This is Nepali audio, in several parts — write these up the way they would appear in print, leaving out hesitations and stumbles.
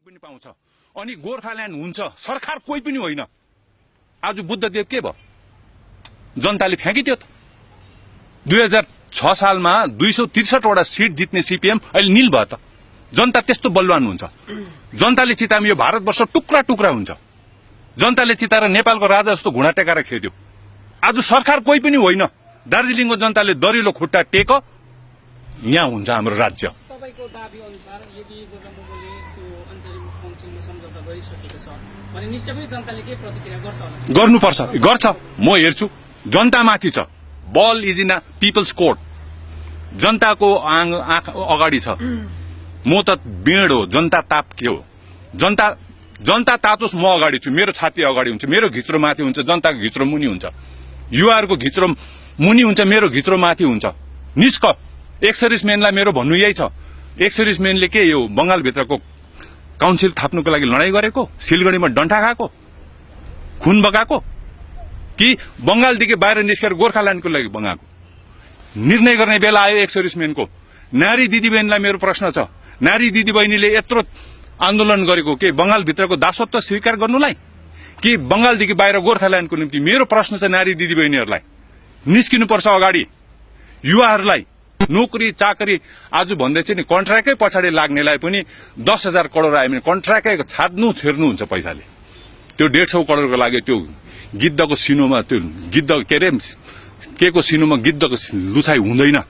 पनि पाउँछ अनि गोर्खाल्यान्ड हुन्छ सरकार कोही पनि होइन। आज बुद्धदेव के भयो? जनताले फ्याँकिदियो त। 2006 सालमा 263 वटा सिट जित्ने सीपीएम अहिले निल भयो त। जनता त्यस्तो बलवान हुन्छ। जनताले चितामा यो भारतवर्ष टुक्रा टुक्रा हुन्छ। जनताले चिताएर नेपालको राजा जस्तो घुँडा टेकाएर खेद्यो। आज सरकार कोही पनि होइन। दार्जिलिङको जनताले दरिलो खुट्टा टेक, यहाँ हुन्छ हाम्रो राज्य। तपाईको दाबी अनुसार यदि गोजमुगले त्यो अन्तरिम काउन्सिलमा सम्झौता गरिसकेको छ भने निश्चय पनि जनताले के प्रतिक्रिया गर्छ होला? गर्नुपर्छ, गर्छ। म हेर्छु जनतामाथि छ। Ball is in a people's court. जनताको आँखा अगाडि छ। म त बेड हो, जनता ताप के हो? जनता तातोस्, म अगाडि छु। मेरो छाती अगाडि हुन्छ, मेरो घिच्रो माथि हुन्छ, जनताको घिच्रो मुनि हुन्छ। युवाहरूको घिच्रो मुनि हुन्छ, मेरो घिच्रो माथि हुन्छ। निस्क। एक्सर्भिसमेनलाई मेरो भन्नु यही छ। एक्सर्भिसमेनले के यो बंगालभित्रको काउन्सिल थाप्नुको लागि लडाईँ गरेको, सिलगढीमा डन्ठा खाएको, खुन बगाएको, कि बंगालदेखि बाहिर निस्केर गोर्खाल्यान्डको लागि बगाएको? निर्णय गर्ने बेला आयो एक्सर्भिसमेनको। नारी दिदीबहिनीलाई मेरो प्रश्न छ। नारी दिदीबहिनीले यत्रो आन्दोलन गरेको के बंगालभित्रको दासत्व स्वीकार गर्नुलाई, कि बंगालदेखि बाहिर गोर्खाल्यान्डको निम्ति? मेरो प्रश्न छ नारी दिदीबहिनीहरूलाई, निस्किनुपर्छ अगाडि। युवाहरूलाई नोकरी चाकरी आज भन्दैछ नि, कन्ट्र्याक्टकै पछाडि लाग्नेलाई पनि 10,000 करोड आयो भने कन्ट्र्याक्टकै छाड्नु थेर्नु हुन्छ पैसाले। त्यो 150 करोडको लागि त्यो गिद्धको सिनोमा, त्यो गिद्ध के अरे के को सिनोमा गिद्धको लुछाइ हुँदैन।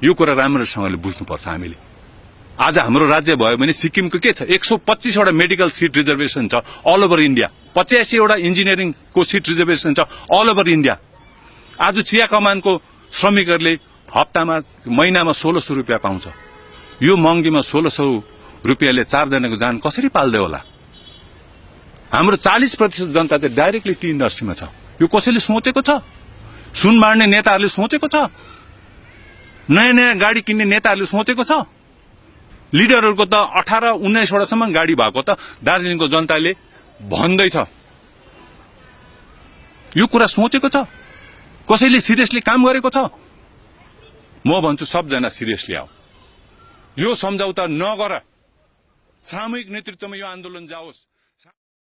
यो कुरा राम्रोसँगले बुझ्नुपर्छ हामीले। आज हाम्रो राज्य भयो भने सिक्किमको के छ? 125 वटा मेडिकल सिट रिजर्भेसन छ अल ओभर इन्डिया। 85 वटा इन्जिनियरिङको सिट रिजर्भेसन छ अल ओभर इन्डिया। आज चिया कमानको श्रमिकहरूले हप्तामा महिनामा 1600 रुपियाँ पाउँछ। यो महँगीमा 1600 रुपियाँले 4 जनाको जान कसरी पाल्दै होला? हाम्रो 40% जनता चाहिँ डाइरेक्टली टी इन्डस्ट्रीमा छ। यो कसैले सोचेको छ? सुन मार्ने नेताहरूले सोचेको छ? नयाँ नयाँ गाडी किन्ने नेताहरूले सोचेको छ? लिडरहरूको त 18-19 वटासम्म गाडी भएको त दार्जिलिङको जनताले भन्दैछ। यो कुरा सोचेको छ? कसैले सिरियसली काम गरेको छ? म भन्छु सबजना सिरियसली आऊ। यो सम्झौता नगर। सामूहिक नेतृत्वमा यो आन्दोलन जाओस्।